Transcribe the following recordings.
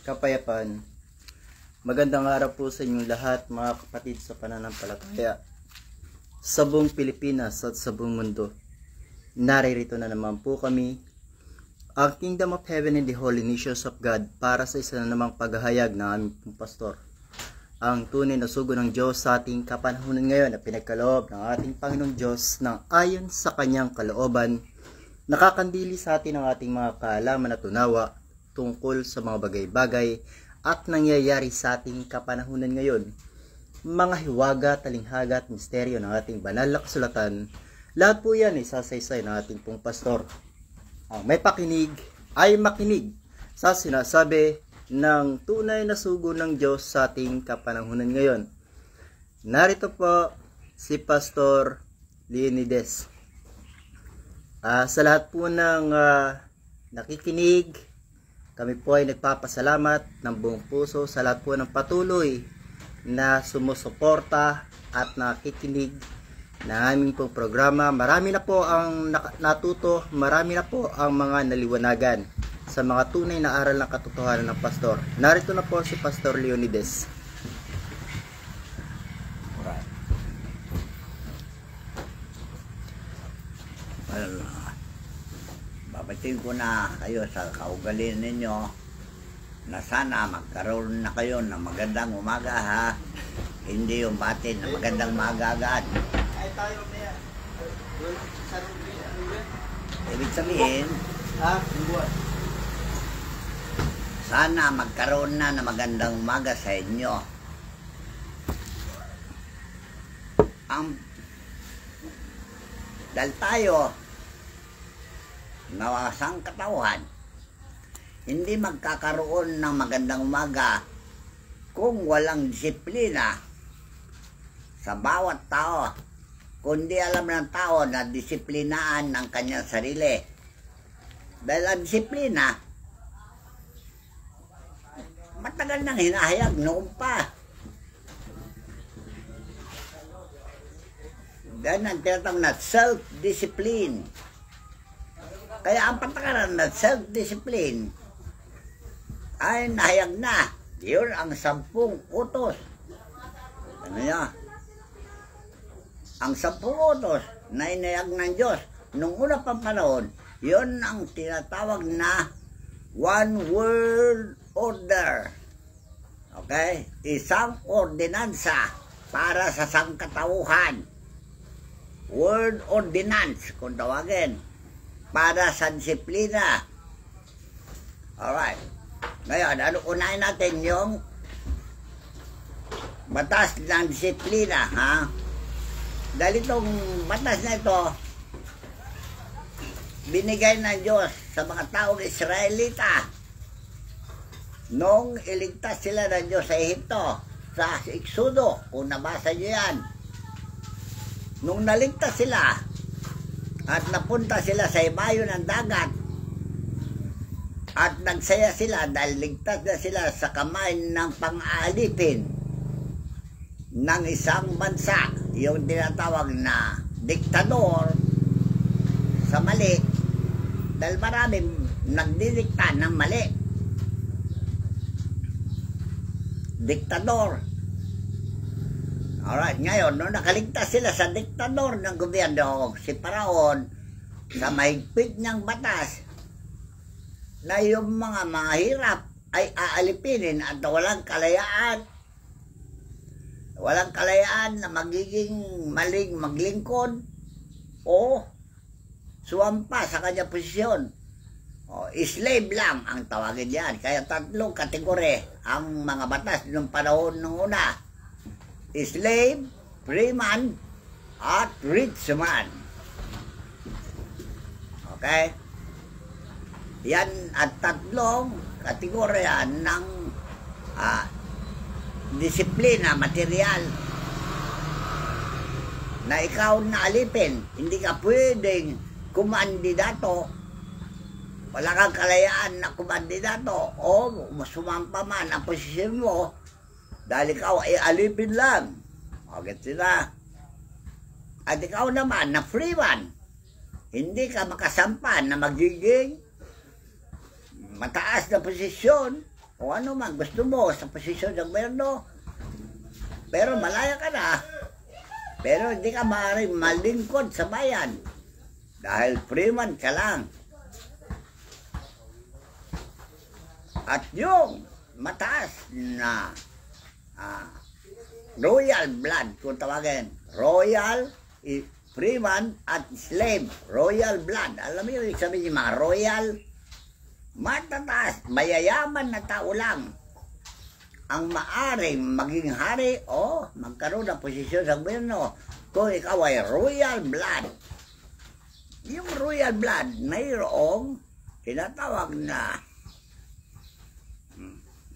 kapayapaan. Magandang araw po sa inyong lahat, mga kapatid sa pananampalataya sa buong Pilipinas at sa buong mundo. Naririto na naman po kami, ang Kingdom of Heaven and the Holy Nations of God, para sa isa na namang paghahayag ng aming pong pastor. Ang tunay na sugo ng Diyos sa ating kapanahunan ngayon na pinagkaloob ng ating Panginoong Diyos ng ayon sa kanyang kalooban, nakakandili sa atin ang ating mga kaalaman at tunawa tungkol sa mga bagay-bagay at nangyayari sa ating kapanahunan ngayon. Mga hiwaga, talinghaga at misteryo ng ating banal na kasulatan, lahat po yan ay sasaysay ng ating pong pastor. Ang may pakinig ay makinig sa sinasabi ng tunay na sugo ng Diyos sa ating kapanahunan ngayon. Narito po si Pastor Leonides. Sa lahat po ng nakikinig, kami po ay nagpapasalamat ng buong puso sa lahat po ng patuloy na sumusuporta at nakikinig na aming pong programa. Marami na po ang natuto, marami na po ang mga naliwanagan sa mga tunay na aral ng katotohanan ng pastor. Narito na po si Pastor Leonides. Babatiin ko na kayo sa kaugaling ninyo na sana magkaroon na kayo ng magandang umaga, ha? Hindi yung batin na magandang umaga agad. Ibig sabihin, sana magkaroon na ng magandang umaga sa inyo. Dahil tayo nawasang katawan, hindi magkakaroon ng magandang umaga kung walang disiplina sa bawat tao, kundi alam ng tao na disiplinaan ang kanyang sarili. Dahil ang disiplina matagal nang hinahayag noon pa. Dahil ang tinatawag na self-discipline. Kaya ang patakaran na self-discipline ay nahayag na. Yun ang 10 utos. Ano niya? Ang 10 utos na inayag ng Diyos nung una pang panahon, yun ang tinatawag na one world order. Okay? Isang ordinansa para sa sangkatauhan. World ordinance, kung tawagin, para sa disiplina. Alright. Ngayon, unahin natin yung batas ng disiplina, ha? Dahil itong batas na ito, binigay ng Diyos sa mga taong Israelita nung iligtas sila ng Diyos sa Ehipto, sa Exodo, kung nabasa nyo yan. Nung naligtas sila at napunta sila sa ibayo ng dagat at nagsaya sila dahil ligtas na sila sa kamay ng pang-aalipin ng isang bansa, yung tinatawag na diktador sa mali, dahil maraming nagdidikta ng mali. Diktador. Alright, ngayon, nung nakaligtas sila sa diktador ng gobyerno, si Paraon, sa mahigpit niyang batas, na yung mga mahirap ay aalipinin at walang kalayaan. Walang kalayaan na magiging maling maglingkod o sumampa sa kanya posisyon. O, slave lang ang tawagin yan. Kaya 3 kategori ang mga batas ng panahon ng una. Slave, free man, at rich man. Okay? Yan at 3 kategorya ng disiplina, material, na ikaw na alipin. Hindi ka pwedeng kumandidato, wala kang kalayaan na kumandidato o sumampa man ang posisyon mo dahil ikaw ay alipin lang. Okay sila. At ikaw naman na free man, hindi ka makasampa na magiging mataas na posisyon o ano man gusto mo sa posisyon ng gobyerno. Pero malaya ka na. Pero hindi ka maaaring malingkod sa bayan. Dahil freeman ka lang. At yung mataas na royal blood, kung tawagin, royal, freeman at slave, royal blood. Alam mo yung sabihin yung mga royal, matataas, mayayaman na tao lang ang maaring maging hari o magkaroon ng posisyon sa gobyerno kung ikaw ay royal blood. Yung royal blood, mayroong tinatawag na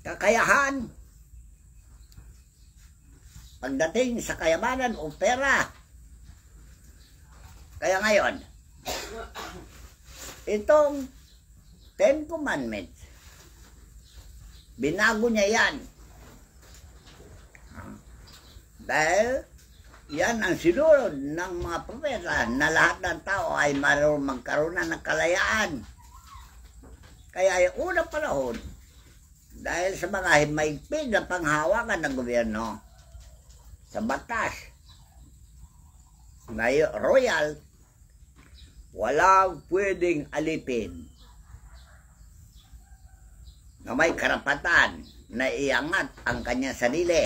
kakayahan pagdating sa kayamanan o pera. Kaya ngayon, itong Ten Commandments, binago niya yan. Dahil yan ang sinunod ng mga propeta na lahat ng tao ay marunong magkaroon na ng kalayaan. Kaya yung unang panahon, dahil sa mga maigpig na panghawakan ng gobyerno sa batas na royal, walang pwedeng alipin na may karapatan na iangat ang kanyang sarili.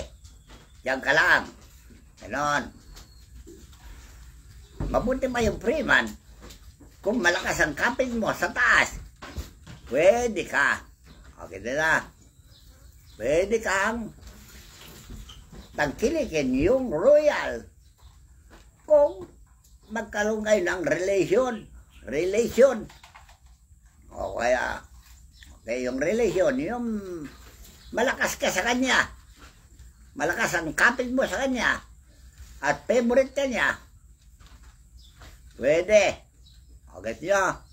Yan ka lang. Ganon. Mabuti pa yung freeman. Kung malakas ang kapit mo sa taas, pwede ka. Okay na. Pwede kang tangkilikin yung royal kung magkaroon kayo ng relation. O kaya, okay, yung relation, yung malakas ka sa kanya, malakas ang kapit mo sa kanya, at favorite ka niya, pwede. Okay niya.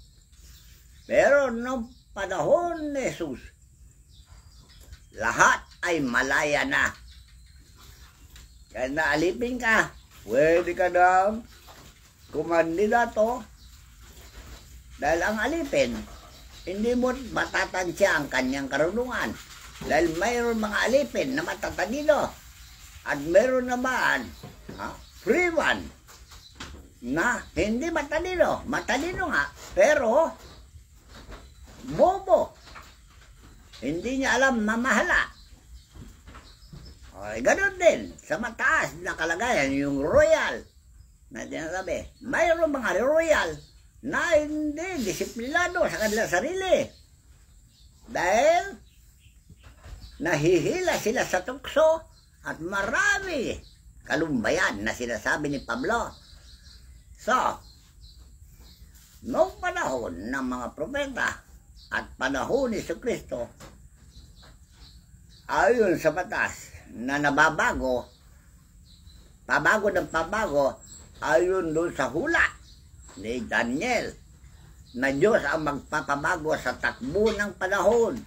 Pero nung panahon ni Jesus, lahat ay malaya na. Kaya naalipin ka, pwede ka daw kumandidato. Dahil ang alipin, hindi mo matatansya ang kanyang karunungan. Dahil mayroon mga alipin na matatalino. At mayroon naman freeman na hindi matalino. Matalino nga, pero bobo. Hindi niya alam mamahala. Okay, ganun din sa mataas na kalagayan, yung royal na sinasabi. Mayroon mga royal na hindi disiplinado sa kanilang sarili. Dahil nahihila sila sa tukso at marami kalumbayan na sinasabi ni Pablo. So, noong panahon ng mga propeta at panahon ni Jesucristo, ayon sa batas na nababago, pabago ng pabago, ayon doon sa hula ni Daniel, na Diyos ang magpapabago sa takbo ng panahon.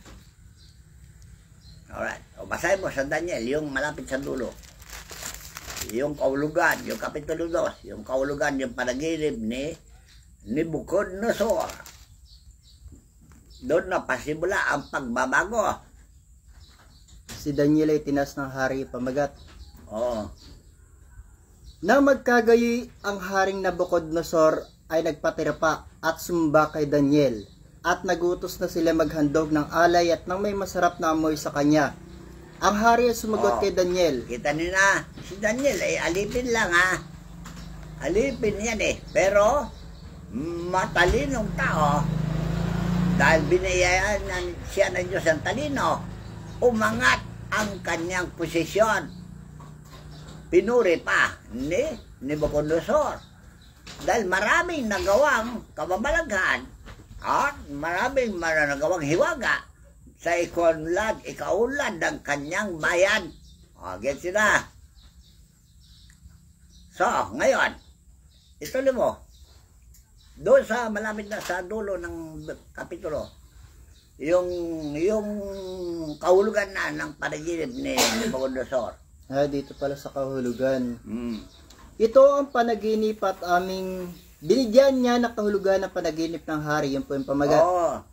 Alright, o basahin mo sa Daniel, yung malapit sa dulo. Yung kaulugan, yung Kapitulo 2, yung kaulugan, yung panaginip ni Nebuchadnezzar. Doon na pasimula ang pagbabago. Si Daniel ay tinas ng hari pamagat. Oo. Nang magkagayoy ang haring Nabucodonosor ay nagpatira pa at sumba kay Daniel, at nagutos na sila maghandog ng alay at ng may masarap na amoy sa kanya. Ang hari ay sumagot kay Daniel. Kita niyo na, si Daniel ay alipin lang Alipin yan pero matalinong tao. Dahil binayaan siya ng Diyos ang talino, umangat ang kanyang posisyon. Pinuri pa ni Nebuchadnezzar. Dahil maraming nagawang kababalaghan at maraming nagawang hiwaga sa ikaunlad ng kanyang bayan. O, get sila. So, ngayon, ituloy mo. Doon sa malapit na sa dulo ng kapitulo, yung kahulugan na ng panaginip ni Nebuchadnezzar. Dito pala sa kahulugan. Ito ang panaginip at aming binigyan niya na kahulugan ng panaginip ng hari. Yun po yung pamagat. Oo.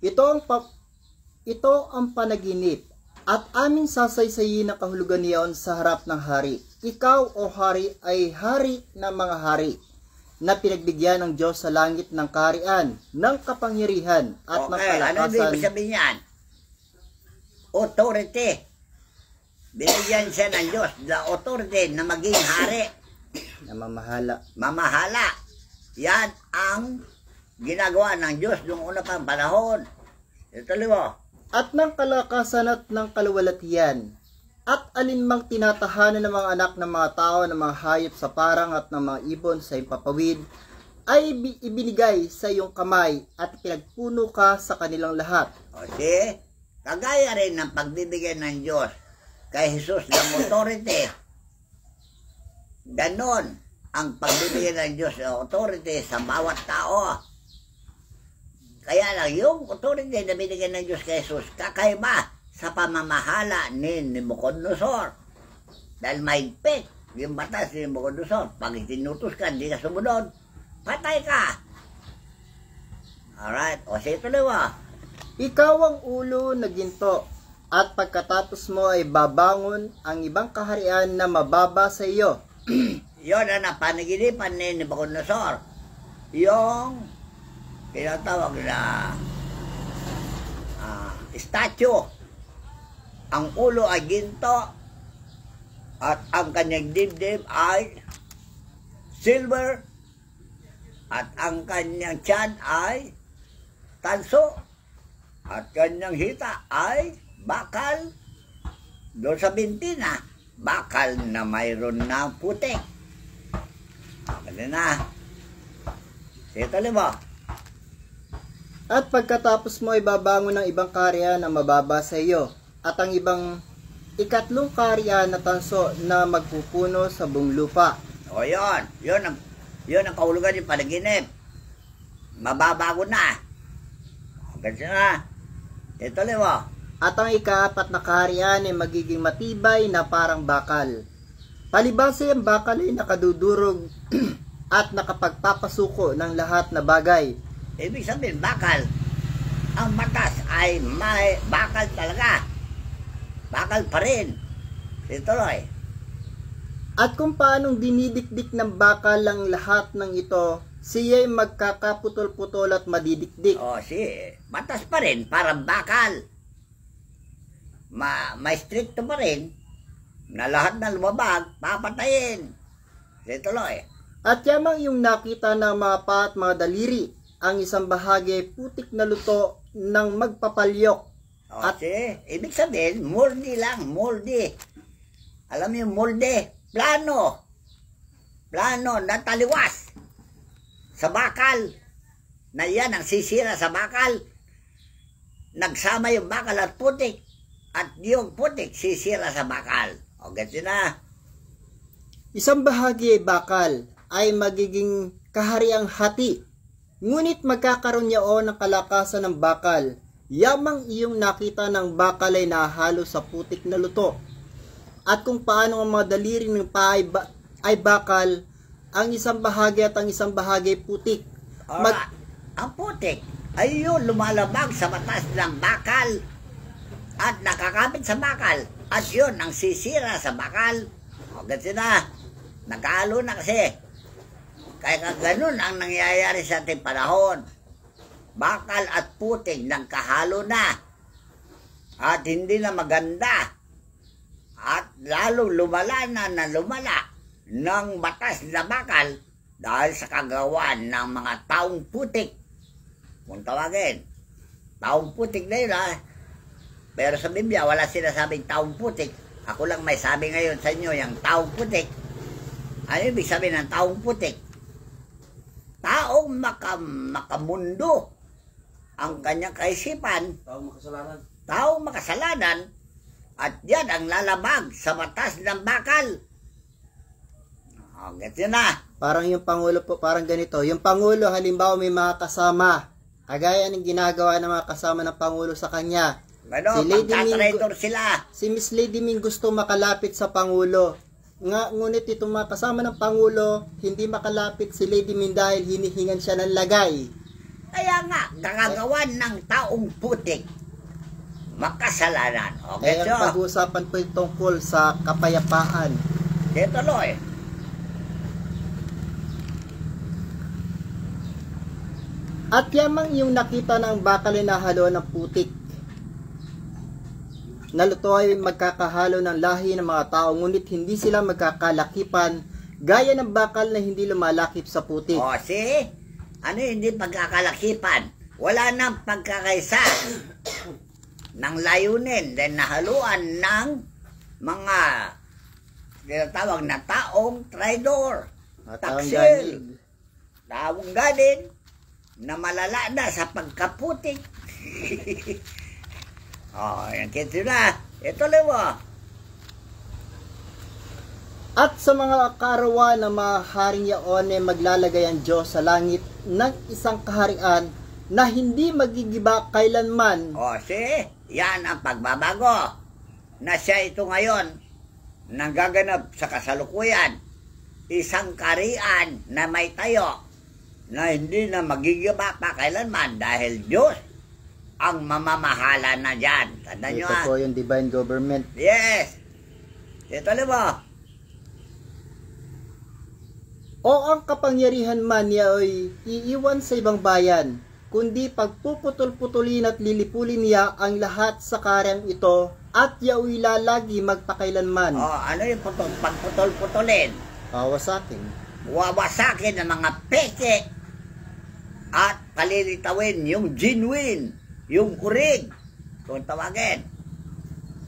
Ito ang ito ang panaginip at aming sasaysayin ang kahulugan niyon sa harap ng hari. Ikaw, o hari, ay hari ng mga hari na pinagbigyan ng Diyos sa langit ng kaharian, ng kapangyarihan at ng Okay, ano kalakasan. ibig sabihin yan? Authority. Binigyan siya ng Diyos, the authority na maging hari. Namamahala. Mamahala. Yan ang ginagawa ng Diyos noong una pang panahon. Ituloy mo. At ng kalakasan at ng kaluwalhatian, at alinmang tinatahanan ng mga anak ng mga tao, ng mga hayop sa parang at ng mga ibon sa impapawid, ay ibinigay sa iyong kamay at pinagpuno ka sa kanilang lahat. O see, kagaya rin ng pagbibigay ng Diyos kay Jesus ng authority. Ganon ang pagbibigay ng Diyos ng authority sa bawat tao. Kaya lang, yung authority na binigay ng Diyos kay Jesus, kakaiba sa pamamahala ni Nabucodonosor. Dahil mahigpit yung batas ni Nabucodonosor. Pag itinutos ka, hindi ka sumunod, patay ka. Alright, o sige tuloy mo. Ikaw ang ulo na ginto, at pagkatapos mo ay babangon ang ibang kaharian na mababa sa iyo. Yun ang napanaginipan ni Nabucodonosor. Yung tinatawag na statue. Ang ulo ay ginto at ang kanyang dibdib ay silver at ang kanyang tiyan ay tanso at kanyang hita ay bakal. Doon sa bintina, bakal na mayroon na putik. Ganun na. Sige, mo. At pagkatapos mo ay babangon ng ibang kaharian na mababa sa iyo, at ang ibang ikatlong kaharian na tanso na magpupuno sa buong lupa. O yun. Yun ang kahulugan yung panaginip. Mababago na. Ganyan na. Ito mo. At ang ikaapat na kaharian ay magiging matibay na parang bakal. Palibasa ang bakal ay nakadudurog at nakapagpapasuko ng lahat na bagay. Ibig sabihin, bakal. Ang batas ay may bakal talaga. Bakal pa rin. Ituloy. At kung paanong dinidikdik ng bakal ang lahat ng ito, siya'y magkakaputol-putol at madidikdik. O, batas pa rin, parang bakal. May stricto pa rin na lahat na lumabag, papatayin. Ituloy. At yamang yung nakita ng mga pa at mga daliri, ang isang bahagi ay putik na luto ng magpapalyok. At ibig sabihin, moldy lang, moldy. Alam mo yung moldy? Plano. Plano na taliwas sa bakal. Na yan ang sisira sa bakal. Nagsama yung bakal at putik. At yung putik sisira sa bakal. O, gets na. Isang bahagi ay bakal ay magiging kahariang hati. Ngunit magkakaroon niyaon ng kalakasan ng bakal. Yamang iyong nakita ng bakal ay nahalo sa putik na luto. At kung paano ang mga daliri ng paa ay bakal, ang isang bahagi at ang isang bahagi ay putik. Ang putik ay yun lumalabag sa batas ng bakal at nakakapit sa bakal. At yun ang sisira sa bakal. O, gansi na. Nagkahalo na kasi. Kaya ganun ang nangyayari sa ating panahon. Bakal at putik nagkahalo na. At hindi na maganda. At lalong lumala na lumala ng batas na bakal dahil sa kagawan ng mga taong putik. Kung tawagin, taong putik na yun Pero sa Biblia, wala sinasabing taong putik. Ako lang may sabi ngayon sa inyo, yung taong putik. Ano ibig sabihin ng taong putik? Taong makamundo ang kanyang kaisipan, taong makasalanan, at yan ang lalabag sa batas ng bakal. O, gets yun na. Parang yung Pangulo po, parang ganito. Yung Pangulo, halimbawa may mga kasama. Kagaya ng ginagawa ng mga kasama ng Pangulo sa kanya. Ano, pagtatraitor sila. Si Miss Lady Ming gusto makalapit sa Pangulo. Ngunit itong mga kasama ng Pangulo, hindi makalapit si Lady Ming dahil hinihingan siya ng lagay. Kaya nga, gagagawan ng taong putik makasalanan. Okay, ang pag-uusapan po yung tungkol sa kapayapaan. tuloy. At yamang yung nakita ng bakal na halo ng putik. Naluto ay magkakahalo ng lahi ng mga tao, ngunit hindi sila magkakalakipan gaya ng bakal na hindi lumalakip sa putik. O, see? Ano hindi pagkakalakipan? Wala nang pagkakaisa ng layunin dahil nahaluan ng mga tinatawag na taong traidor, taksil, taong ganin, na malala na sa pagkaputik. Yan kita na. Ito lang mo. At sa mga kaarawan ng mga haring yaon ay maglalagay ang Diyos sa langit ng isang kaharian na hindi magigiba kailanman. See? Yan ang pagbabago. Na siya ito ngayon nanggaganap sa kasalukuyan. Isang kaharian na may tayo na hindi na magigiba pa kailanman dahil Diyos ang mamamahala na dyan. Tanda nyo Ito po yung divine government. Yes. Ito lang mo. O ang kapangyarihan man niya ay iiwan sa ibang bayan, kundi pagpuputol-putulin at lilipulin niya ang lahat sa karyang ito at yaoy lalagi magpakailanman. Ano yung pagputol-putulin? Wawasakin. Wawasakin ng mga peke at palilitawin yung genuine, yung kurig, kung tawagin.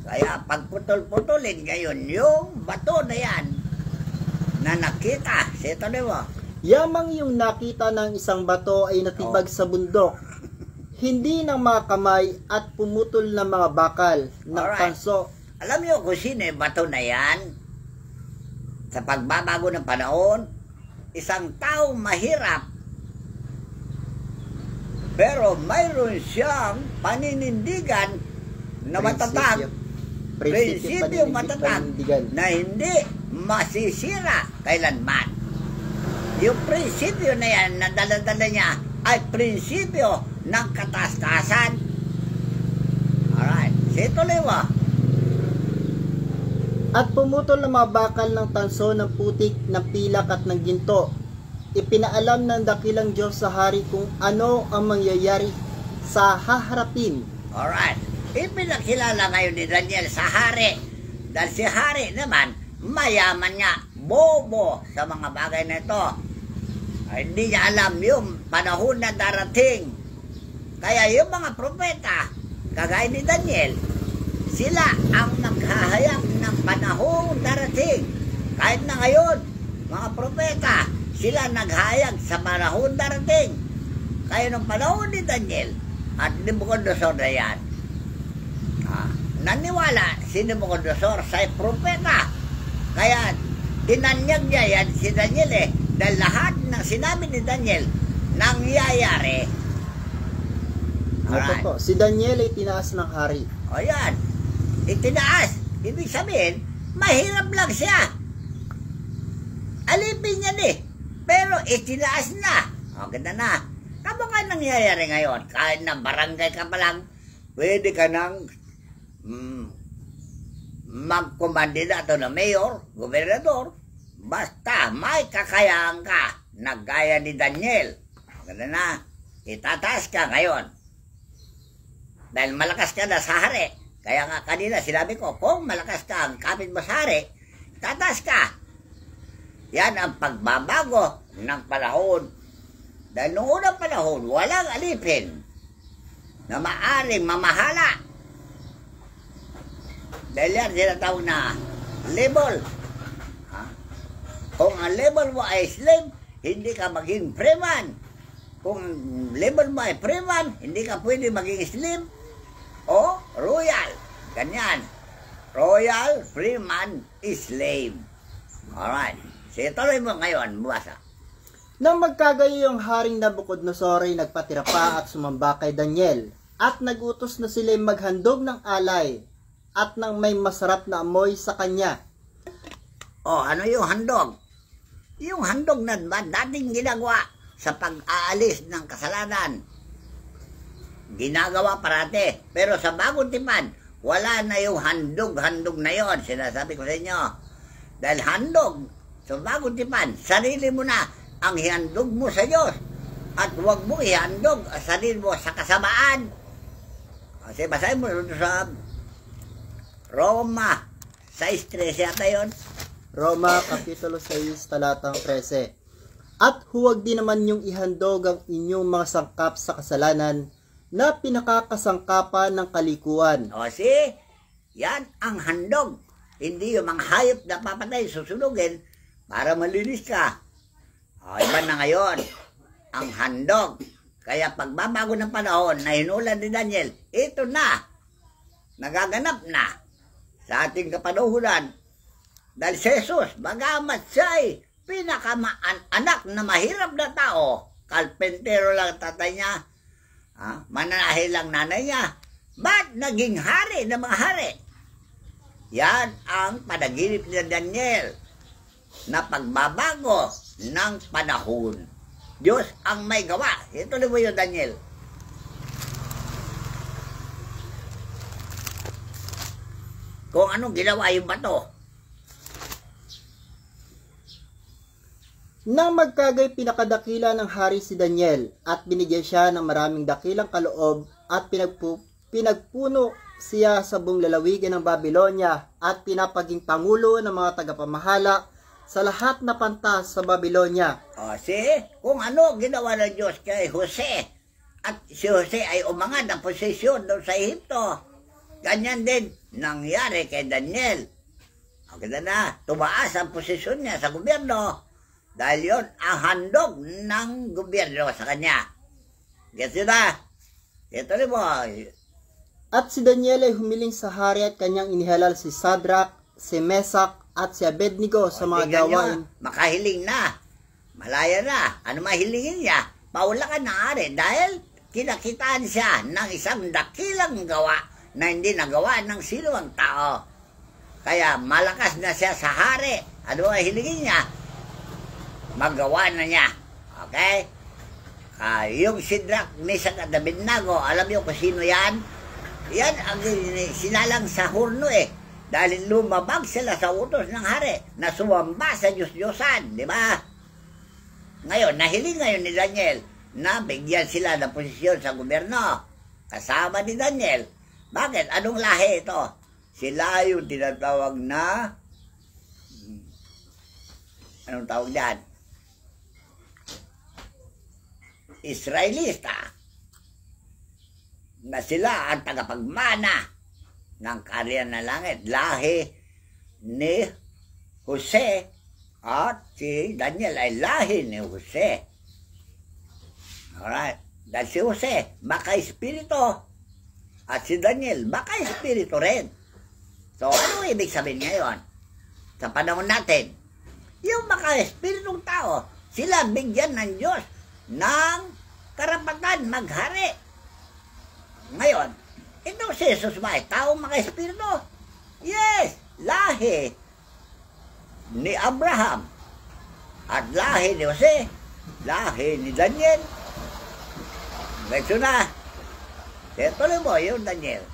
Kaya pagputol-putulin ngayon, yung bato na yan na nakita, sito na mo. Yamang yung nakita ng isang bato ay natibag sa bundok, hindi ng mga kamay at pumutol ng mga bakal ng tanso. Alam niyo kung sino yung bato na yan? Sa pagbabago ng panahon, isang taong mahirap, pero mayroon siyang paninindigan na matatag. Prinsipyo matatag na hindi masisira kailanman. Yung prinsipyo na yan na dala-dala niya ay prinsipyo ng katastasan. Alright, sito lewa. At pumutol ng mga bakal ng tanso, ng putik, ng pilak at ng ginto. Ipinaalam ng dakilang Diyos sa hari kung ano ang mangyayari sa haharapin. Alright. Ipinakilala ngayon ni Daniel sa hari. Dahil si hari naman, mayaman niya, bobo sa mga bagay na ito. Ay, hindi niya alam yung panahon na darating. Kaya yung mga propeta, kagaya ni Daniel, sila ang maghahayag ng panahon darating. Kahit na ngayon, mga propeta, sila naghayag sa panahon darating. Kaya nung panahon ni Daniel at ni Nabucodonosor na yan, naniwala si Nabucodonosor sa propeta. Kaya tinanyag niya yan si Daniel dahil lahat ng sinabi ni Daniel nangyayari. Ito po, si Daniel ay tinaas ng hari. O yan, itinaas. Ibig sabihin, mahirap lang siya. Alipin niya pero itinaas na. O, ganda na. Kapag nangyayari ngayon, kahit na barangay ka pa lang, pwede ka nang magkumandidato na mayor, gobernador, basta may kakayahan ka na gaya ni Daniel. Ganda na. Itataas ka ngayon. Dahil malakas ka na sa hari. Kaya nga kanina sinabi ko, kung malakas ka ang kapit mo sa hari, itataas ka. Yan ang pagbabago ng panahon. Dahil noong unang panahon, walang alipin na maaring mamahala. Dahil yan sinatawag na label. Kung ang label mo ay slave, hindi ka maging freeman. Kung label mo ay freeman, hindi ka pwede maging slave o royal. Ganyan. Royal, freeman, slave. Alright. Sige, tuloy mo ngayon, buwasa. Nang magkagayo yung haring Nabucodonosor ay nagpatira pa at sumamba kay Daniel, at nagutos na sila maghandog ng alay at ng may masarap na amoy sa kanya. Ano yung handog? Yung handog na dating ginagawa sa pag-aalis ng kasalanan. ginagawa parate. Pero sa bagong tipan, wala na yung handog na yon. Sinasabi ko sa inyo. Dahil handog, sa bagong tipan, sarili mo na ang ihandog mo sa Diyos. At huwag mo ihandog ang sarili mo sa kasamaan. Kasi basahin mo sa Roma 6:13 yata yun. Roma Kapitulo 6, talatang 13. At huwag din naman yung ihandog ang inyong mga sangkap sa kasalanan na pinakakasangkapan ng kalikuan. O si, yan ang handog. Hindi yung mga hayop na papatay, susunugin para malinis ka. O iba na ngayon, ang handog. Kaya pagbabago ng panahon na hinulan ni Daniel, ito na, nagaganap na sa ating kapanahunan. Dahil si Jesus, bagamat siya'y pinakaanak na mahirap na tao, kalpentero lang tatay niya, mananahi lang nanay niya, ba't naging hari ng mga hari? Yan ang panaginip ni Daniel na pagbabago ng panahon. Diyos ang may gawa. Ito mo yun, Daniel. Kung anong ginawa yung bato. Nang magkagay pinakadakila ng hari si Daniel at binigyan siya ng maraming dakilang kaloob at pinagpuno siya sa buong lalawigan ng Babylonia at pinapaging pangulo ng mga tagapamahala sa lahat na pantas sa Babylonia. O kung ano ginawa ng Diyos kay Jose at si Jose ay umangat ng posisyon doon sa Ehipto, ganyan din nangyari kay Daniel. O kita na, tumaas ang posisyon niya sa gobyerno. Dahil yun ang handog ng gobyerno sa kanya. Gets yun na? Ito rin mo. At si Daniel ay humiling sa hari at kanyang inihalal si Sadrach, si Mesak at si Abednego sa mga gawain. Makahiling na. Malaya na. Ano mahilingin niya? Paulakan na hari dahil kinakitaan siya ng isang dakilang gawa na hindi nagawa ng sino ang tao. Kaya malakas na siya sa hari. Ano mahilingin niya? Magawa na niya. Okay? Yung Sadrach, Mesak at Abednego, alam niyo kung sino yan? Yan ang sinalang sa hurno Dahil lumabag sila sa utos ng hari na sumamba sa Diyos-Diyosan. Di ba? Ngayon, nahiling ngayon ni Daniel na bigyan sila ng posisyon sa gobyerno. Kasama ni Daniel. Bakit? Anong lahi ito? Sila yung tinatawag na anong tawag dyan? Israelita na sila ang tagapagmana ng kaharian ng langit. Lahi ni Jose at si Daniel ay lahi ni Jose. Alright. Dahil si Jose baka espiritu at si Daniel baka espiritu rin. So ano ibig sabihin ngayon sa panahon natin? Yung baka espiritong tao, sila bigyan ng Diyos ng karapatan maghari. Ngayon, ito si Jesus ba? Taong mga espiritu? Yes, lahi ni Abraham at lahi ni Jose, lahi ni Daniel. Ito na. Tuloy mo yung Daniel.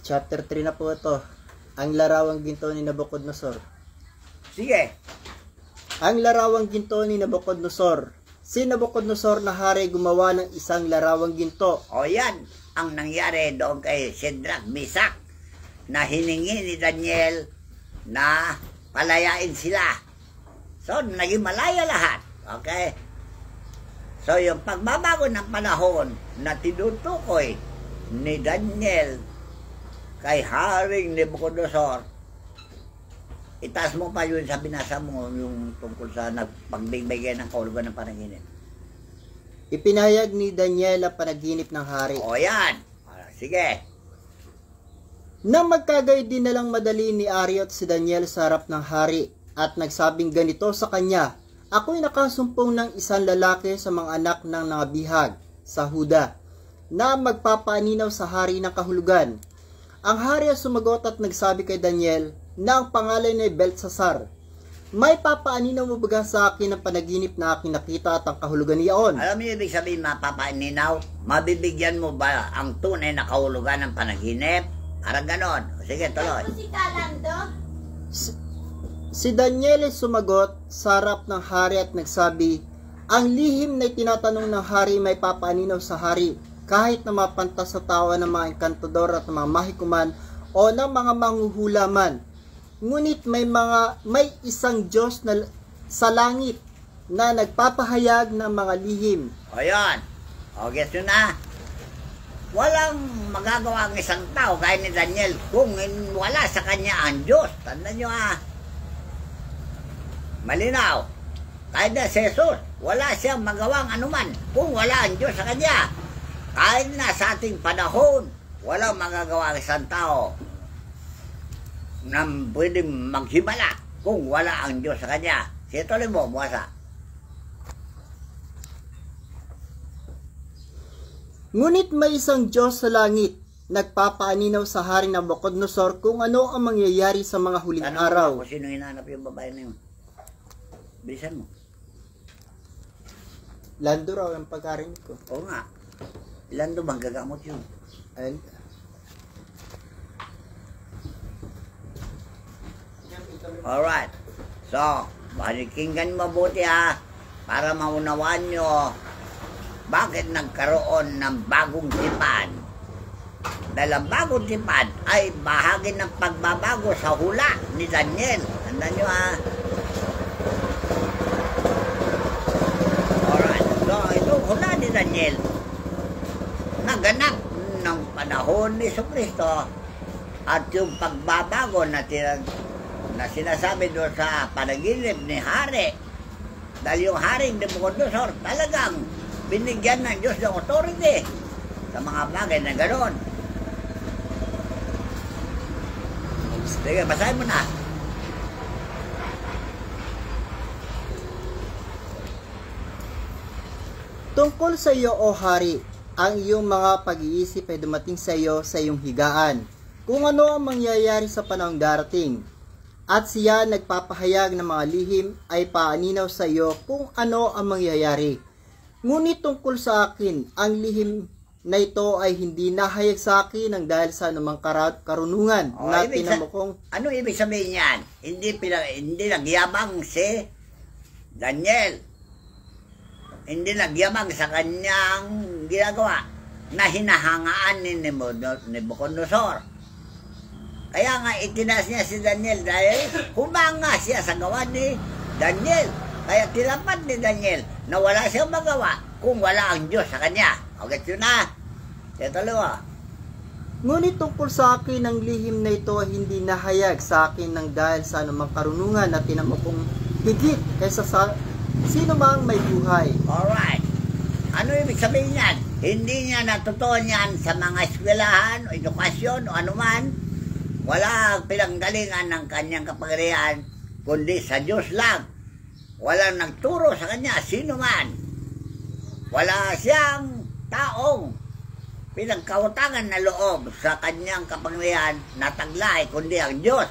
Chapter 3 na po ito. Ang larawang ginto ni Nabucodonosor. Sige. Ang larawang ginto ni Nabucodonosor. Si Nabucodonosor na hari gumawa ng isang larawang ginto. O yan ang nangyari doon kay Sadrach, Mesak na hiningi ni Daniel na palayain sila. So, naging malaya lahat. Okay? So, yung pagbabago ng panahon na tinutukoy ni Daniel kay Haring Nabucodonosor, itaas mo pa yun sa binasa mo yung tungkol sa nagpagbigay ng kahulugan ng panaginip. Ipinahayag ni Daniel ang panaginip ng hari. O yan. Sige. Nang magkagay din na lang madali ni Ariot si Daniel sa harap ng hari at nagsabing ganito sa kanya, ako'y nakasumpong ng isang lalaki sa mga anak ng nangabihag sa Huda na magpapaaninaw sa hari ng kahulugan. Ang hari ay sumagot at nagsabi kay Daniel na ang pangalan ay Beltsasar. May papaaninaw mo baga sa akin ang panaginip na aking nakita at ang kahulugan niyaon? Alam mo ibig sabihin mapapaininaw? Mabibigyan mo ba ang tunay na kahulugan ng panaginip? Parang ganon. Sige, tuloy. Si Daniel ay sumagot sa harap ng hari at nagsabi, ang lihim na tinatanong ng hari may papaaninaw sa hari, kahit na mapantas sa tawa ng mga enkantador at mga mahikuman o ng mga manghuhulaman. Ngunit may isang Diyos na sa langit na nagpapahayag ng mga lihim. O yan. O guess nyo na. Walang magagawa ang isang tao gaya ni Daniel kung wala sa kanya ang Diyos. Tandaan nyo malinaw. Kahit na si Jesus, wala siyang magawang anuman kung wala ang Diyos sa kanya. Kahit na sa ating panahon, walang magagawa ang isang tao na pwedeng maghimala kung wala ang Diyos sa kanya. Sito rin mo, buwasa. Ngunit may isang Diyos sa langit, nagpapaaninaw sa hari Nabucodonosor kung ano ang mangyayari sa mga huling araw. Kung sino hinanap yung babae na yun. Bilisan mo. Lando raw ang pagkarinig ko. Oo nga. Lando bang gagamot yun? And, alright. So, pakinggan mabuti para maunawaan nyo bakit nagkaroon ng bagong tipan. Dahil ang bagong tipan ay bahagi ng pagbabago sa hula ni Daniel. Tandaan nyo Alright. So, itong hula ni Daniel naganap ng panahon ni Jesucristo at yung pagbabago na sinasabi doon sa panaginip ni Hari. Dahil yung Haring Nabucodonosor talagang binigyan ng Diyos ng authority sa mga bagay na gano'n. Sige, basahin mo na. tungkol sa iyo, O Hari, ang iyong mga pag-iisip ay dumating sa iyo sa iyong higaan, kung ano ang mangyayari sa panahong darating. At siya nagpapahayag ng mga lihim ay paaninaw sa iyo kung ano ang mangyayari. Ngunit tungkol sa akin, ang lihim na ito ay hindi nahayag sa akin ng dahil sa anumang karunungan na tinamukong. Ano ibig sabihin yan? Hindi nagyabang si Daniel. Hindi nagyabang sa kanyang ginagawa na hinahangaan ni Nabucodonosor. Kaya nga itinaas niya si Daniel dahil humanga siya sa gawa ni Daniel. Kaya tinapat ni Daniel na wala siyang magawa kung wala ang Diyos sa kanya. Okay, yun na. Ito luwa. Ngunit tungkol sa akin, ang lihim na ito ay hindi nahayag sa akin ng dahil sa anumang karunungan na tinamukong higit kaysa sa sino mang may buhay. Alright. Ano ibig sabihin yan? Hindi niya natutunan yan sa mga eskwelahan o edukasyon o anuman. Wala pinanggalingan ng kanyang kapangyarihan, kundi sa Diyos lang. Walang nagturo sa kanya, sino man. Wala siyang taong pinagkautangan na loob sa kanyang kapangyarihan na taglay, kundi ang Diyos.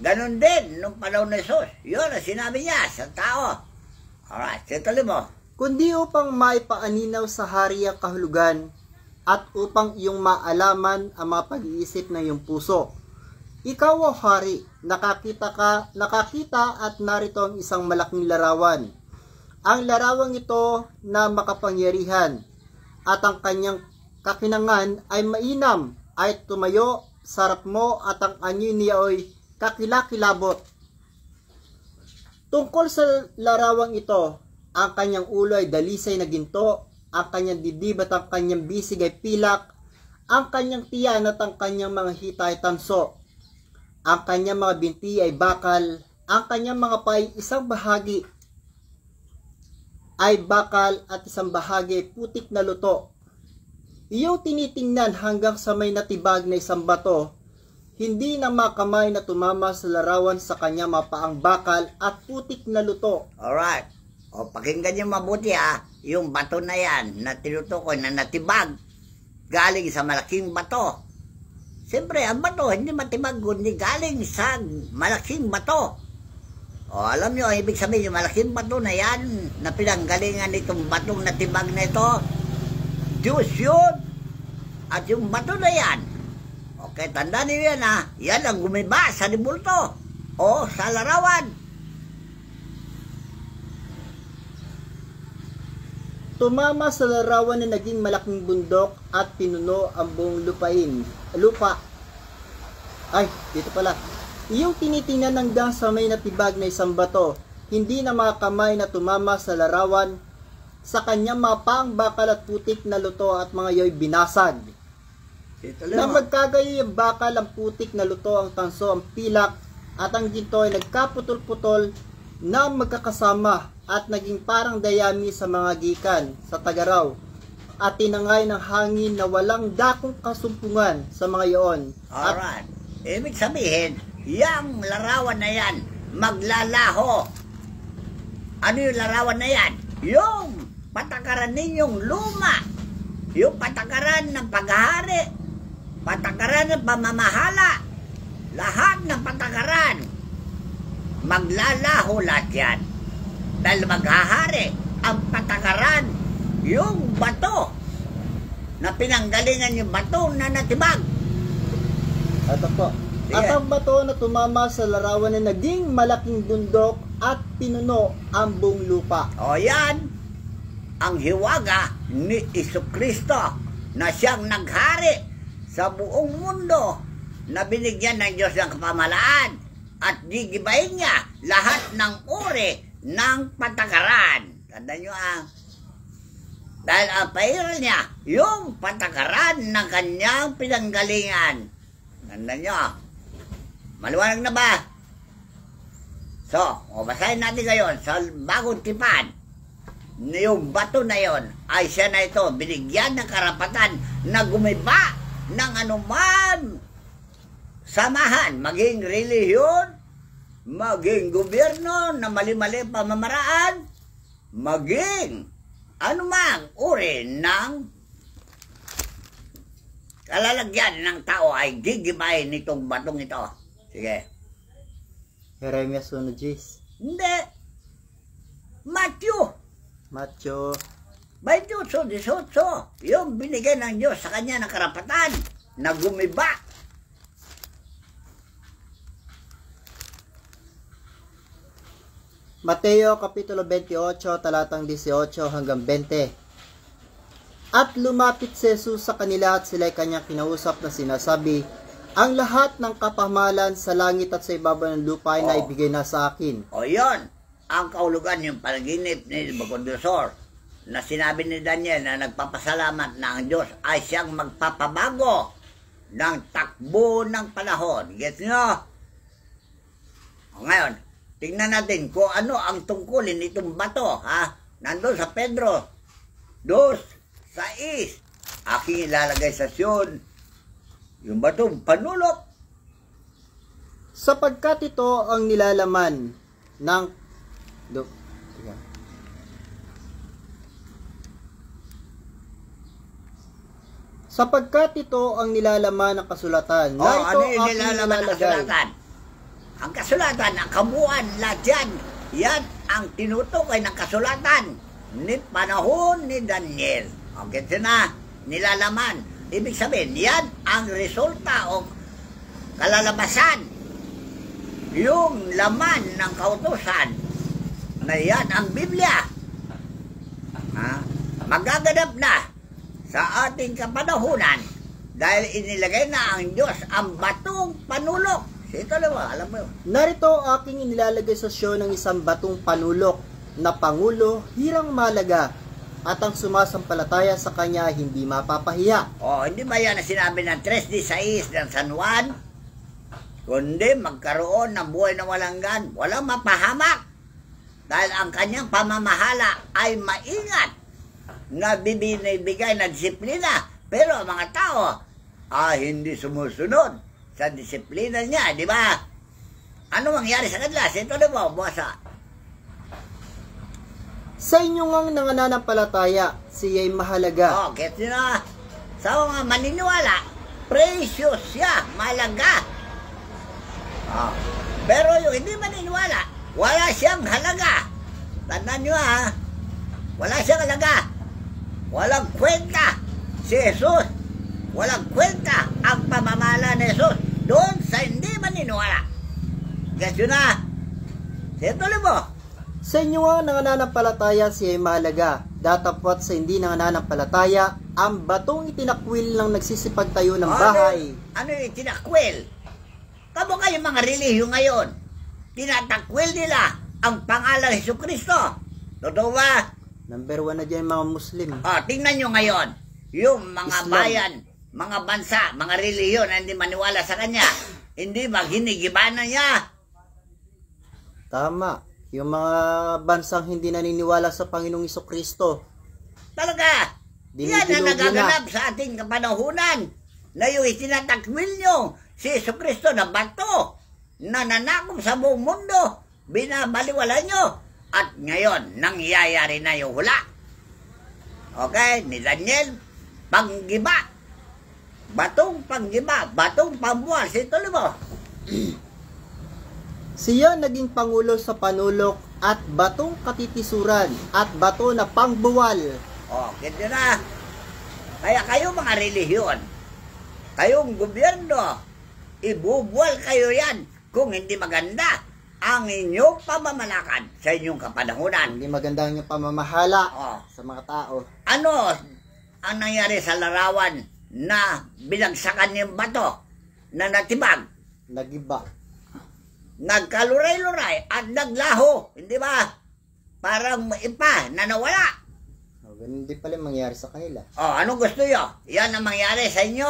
Ganon din nung panahon ni Jesus. Yun ang sinabi niya sa tao. Alright, situloy mo. Kundi upang maipaaninaw sa hari ang kahulugan at upang iyong maalaman ang mga pag-iisip ng iyong puso. Ikaw, O Hari, nakakita at narito ang isang malaking larawan. Ang larawang ito na makapangyarihan at ang kanyang kakinangan ay mainam ay tumayo sa harap mo at ang anyo niya ay kakilakilabot. Tungkol sa larawang ito, ang kanyang ulo ay dalisay na ginto, ang kanyang dibdib at ang kanyang bisig ay pilak, ang kanyang tiyan at ang kanyang mga hita ay tanso. Ang kanyang mga binti ay bakal, ang kanyang mga pay isang bahagi ay bakal at isang bahagi ay putik na luto. Iyong tinitingnan hanggang sa may natibag na isang bato, hindi na makamay na tumama sa larawan sa kanyang mga paang bakal at putik na luto. Alright. O pakinggan niyo mabuti yung bato na yan na tinutukoy na natibag galing sa malaking bato. Siyempre, ang bato hindi matibag kundi galing sa malaking bato. O, alam nyo, ibig sabihin, yung malaking bato na yan, na pinanggalingan nitong batong natibag na ito, Diyos yun. At yung bato na yan, okay, tandaan niyo yan ha, yan ang gumiba sa libulto o sa larawan. Tumama sa larawan na naging malaking bundok at pinuno ang buong lupa. Ay, dito pala. Iyong tinitingnan hanggang sa may natibag na isang bato, hindi na mga kamay na tumama sa larawan, sa kanyang mga paang bakal at putik na luto at mga iyo'y binasag. Na magkagayo yung bakal, ang putik na luto, ang tanso, ang pilak, at ang ginto ay nagkaputol-putol na magkakasama at naging parang dayami sa mga gikan sa tagaraw at tinangay ng hangin na walang dakong kasumpungan sa mga iyon. Alright. Ibig sabihin, yung larawan na yan, maglalaho. Ano yung larawan na yan? Yung patakaran ninyong luma. Yung patakaran ng paghahari. Patakaran ng pamamahala. Lahat ng patakaran. Maglalaho lahat yan. Dahil maghahari ang patakaran. Yung bato na pinanggalingan yung bato na natibag. Ito po. At ang bato na tumama sa larawan na naging malaking bundok at pinuno ang buong lupa. O yan, ang hiwaga ni Jesucristo na siyang naghari sa buong mundo na binigyan ng Diyos ng kapamahalaan at gigibayin niya lahat ng uri ng patakaran. Tandaan nyo dahil ang pahiral niya, yung patakaran ng kanyang pinanggalingan. Tandaan nyo, maliwanag na ba? So, basahin natin ngayon sa bagong tipan. Yung bato na yon ay siya na ito binigyan ng karapatan na gumiba ng anuman samahan, maging relihiyon, maging gobyerno na mali-mali pamamaraan, maging anumang uri ng kalalagyan ng tao ay gigibayin nitong batong ito. Sige. Jeremias 1:10. Hindi. Matthew 28:18. Yung binigay ng Diyos sa kanya ng karapatan na gumiba. Mateo Kapitulo 28, talatang 18 hanggang 20. At lumapit si Jesus sa kanila at sila'y kanyang kinausap na sinasabi, ang lahat ng kapamahalan sa langit at sa ibabaw ng lupa ay naibigay na sa akin. O yon, ang kaulugan yung panaginip ni Nabucodonosor na sinabi ni Daniel na nagpapasalamat na ang Diyos ay siyang magpapabago ng takbo ng panahon. Gets nyo? O ngayon, tingnan natin kung ano ang tungkulin nitong bato. Nandun sa Pedro 2:6. Aking ilalagay sa Sion yung batong panulok. Sapagkat ito ang nilalaman ng sapagkat ito ang nilalaman ng kasulatan. Ano yung nilalaman ng kasulatan? Ang kasulatan, ang kabuuan, lahat yan. Yan ang tinutukoy ng kasulatan ni panahon ni Daniel. Okay, na nilalaman. Ibig sabihin, yan ang resulta o kalalabasan. Yung laman ng kautusan na yan ang Biblia. Magaganap na sa ating kapanahunan dahil inilagay na ang Diyos ang batong panulok. Ito naman, alam mo yun. Narito aking inilalagay sa Sion ng isang batong panulok na Pangulo, hirang malaga, at ang sumasampalataya sa kanya hindi mapapahiya. Hindi ba yan na sinabi ng 3:16 ng San Juan? Kundi magkaroon ng buhay na walang gan, walang mapahamak. Dahil ang kanyang pamamahala ay maingat na binibigay na disiplina. Pero ang mga tao hindi sumusunod sa disiplina niya, di ba? Ano mangyari sa kanila? Ito na ba, buwasa? Sa inyong ang nananampalataya, siya'y mahalaga. Gets nyo na? Sa mga maniniwala, precious siya, mahalaga. Pero yung hindi maniniwala, wala siyang halaga. Tandaan nyo ha, wala siyang halaga. Walang kwenta si Jesus. Walang kwenta ang pamamala ni Jesus doon sa hindi maniniwala. Guess yun na. Tuloy mo. Sa inyo nga nananampalataya siya ay mahalaga. Datapwat sa hindi nananampalataya, ang batong itinakwil ng nagsisipagtayo ng bahay. Ano yung itinakwil? Kamo kayo mga relihiyo ngayon, tinatakwil nila ang pangalan ng Jesucristo. Totoo ba? Number 1 na dyan mga Muslim. Tingnan nyo ngayon, yung mga Islam. bayan, mga bansa, mga relihiyo na hindi maniwala sa kanya, hindi maghinigibanan niya. Tama. Yung mga bansang hindi naniniwala sa Panginoong Jesucristo. Talaga, yan na nagaganap sa ating kapanahunan na yung itinatakwil nyo si Jesucristo na bato na nanakop sa buong mundo, binabaliwala nyo. At ngayon, nangyayari na yung hula. Okay, ni Daniel, panggiba. Batong panggiba, batong pambuhal. Tuloy mo. Siya naging pangulo sa panulok at batong katitisuran at bato na pangbuwal. Ganyan na. Kaya kayo mga relihiyon, kayong gobyerno, ibubuwal kayo yan kung hindi maganda ang inyong pamamalakad sa inyong kapanahunan. Hindi maganda ang inyong pamamahala sa mga tao. Ano ang nangyari sa larawan na binagsakan yung bato na natibag? Nagiba. Nagkaluray-luray at naglaho, hindi ba? Parang ipa na nawala. Ganun din pala mangyari sa kanila. Anong gusto nyo? Yan ang mangyari sa inyo.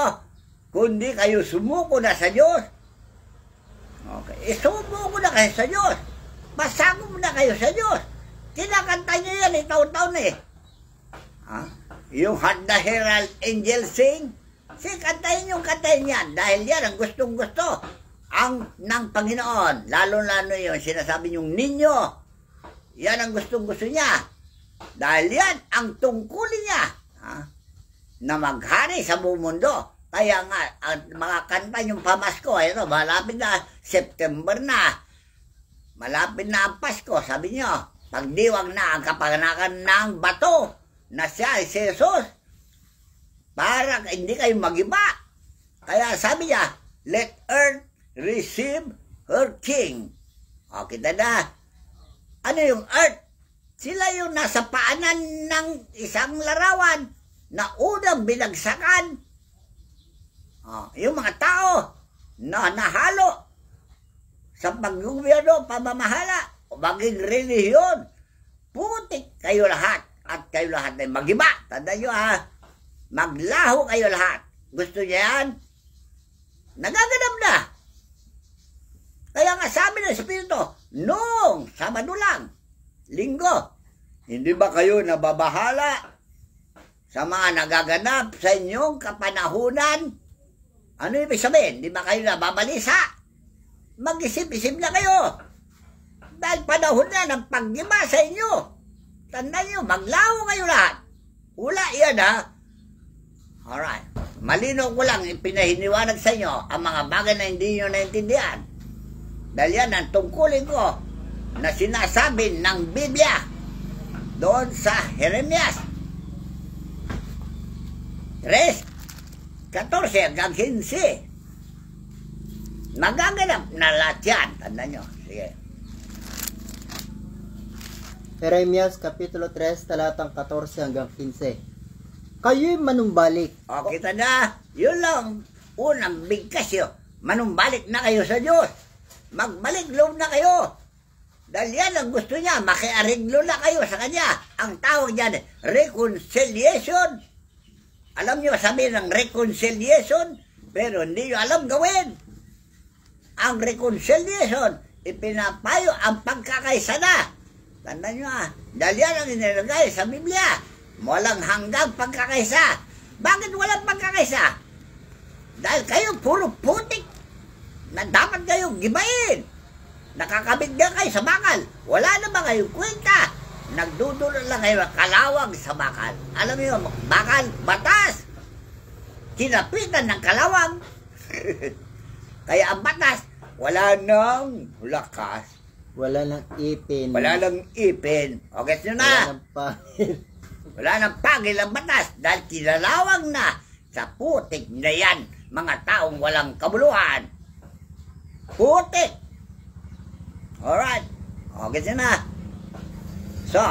Kundi kayo sumuko na sa Diyos. Okay, sumuko na kayo sa Diyos. Basako mo na kayo sa Diyos. Kinakanta nyo yan, taon-taon eh. Yung Heart the Herald Angel Sing, kantahin yung kantahin yan. Dahil yan ang gustong-gusto ng Panginoon, lalo-lalo yun, sinasabi niyong ninyo, yan ang gustong-gusto niya. Dahil yan ang tungkulin niya, na maghari sa buong mundo. Kaya nga, ang mga kanta yung pamasko, malapit na, September na, malapit na ang Pasko, sabi niyo, pagdiwang na ang kapanganakan ng bato, na siya ay si Jesus, para hindi kayo magiba. Kaya sabi niya, let earth receive her king. Kita na. Ano yung earth? Sila yung nasa paanan ng isang larawan na unang binagsakan. Yung mga tao na nahalo sa paggobyerno, pamamahala, o maging relihiyon. Putik kayo lahat at kayo lahat ay magiba. Tandaan nyo maglaho kayo lahat. Gusto niya yan? Nagaganap na. Kaya nga sabi ng Espiritu, noong Sabado lang, Linggo, hindi ba kayo nababahala sa mga nagaganap sa inyong kapanahunan? Ano ibig sabihin? Hindi ba kayo nababalisa? Mag-isip-isip na kayo. Dahil panahon na ng paggiba sa inyo. Tandaan nyo, maglaho kayo lahat. Hula yan Alright. Malinaw ko lang, ipinahiniwanag sa inyo ang mga bagay na hindi nyo naintindihan. Dahil yan ang tungkulin ko na sinasabi ng Biblia doon sa Jeremias 3:14 hanggang 15. Magaganap na lahat yan. Tandaan nyo. Sige. Jeremias Kapitulo 3, talatang 14 hanggang 15. Kayo'y manumbalik. Kita na. Yun lang. Unang bigkas yun. Manumbalik na kayo sa Diyos. Magbalik loob na kayo. Dahil yan ang gusto niya. Makiariglo na kayo sa Kanya. Ang tawag niyan, reconciliation. Alam niyo, sabi ng reconciliation, pero hindi niyo alam gawin. Ang reconciliation, ipinapayo ang pagkakaisa na. Tandaan nyo dahil yan ang inilagay sa Biblia. Walang hanggang pagkakaisa. Bakit walang pagkakaisa? Dahil kayo puro putik na dapat kayong gibain. Nakakabit nga kayo sa bakal. Wala naman kayong kwenta. Nagdudulot lang kayo kalawag sa bakal. Alam niyo, bakal, batas. Kinapitan ng kalawang. Kaya ang batas, wala nang lakas. Wala nang ipin. Wala nang ipin. O, gets nyo Wala na? nang pangil. Wala nang pagil ang batas dahil kinalawang na sa putik na yan, mga taong walang kabuluhan. Putik! Alright. O, gets nyo na? So,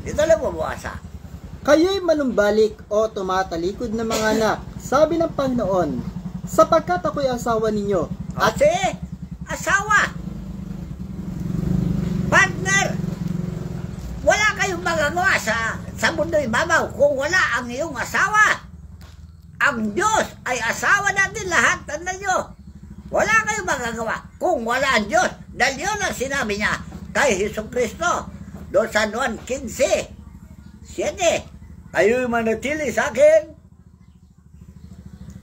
dito lang bubuasa. Kayo'y manumbalik o tumatalikod ng mga anak, sabi ng Panginoon, sapagkat ako'y asawa ninyo. Kasi, asawa. Partner, wala kayong magagawa sa mundo'y babaw kung wala ang iyong asawa. Ang Diyos ay asawa natin lahat. Tandaan nyo. Wala kayong magagawa kung wala ang Diyos. Dahil yun ang sinabi niya kay Jesucristo doon sa Juan 15:7. Kayo'y manatili sa akin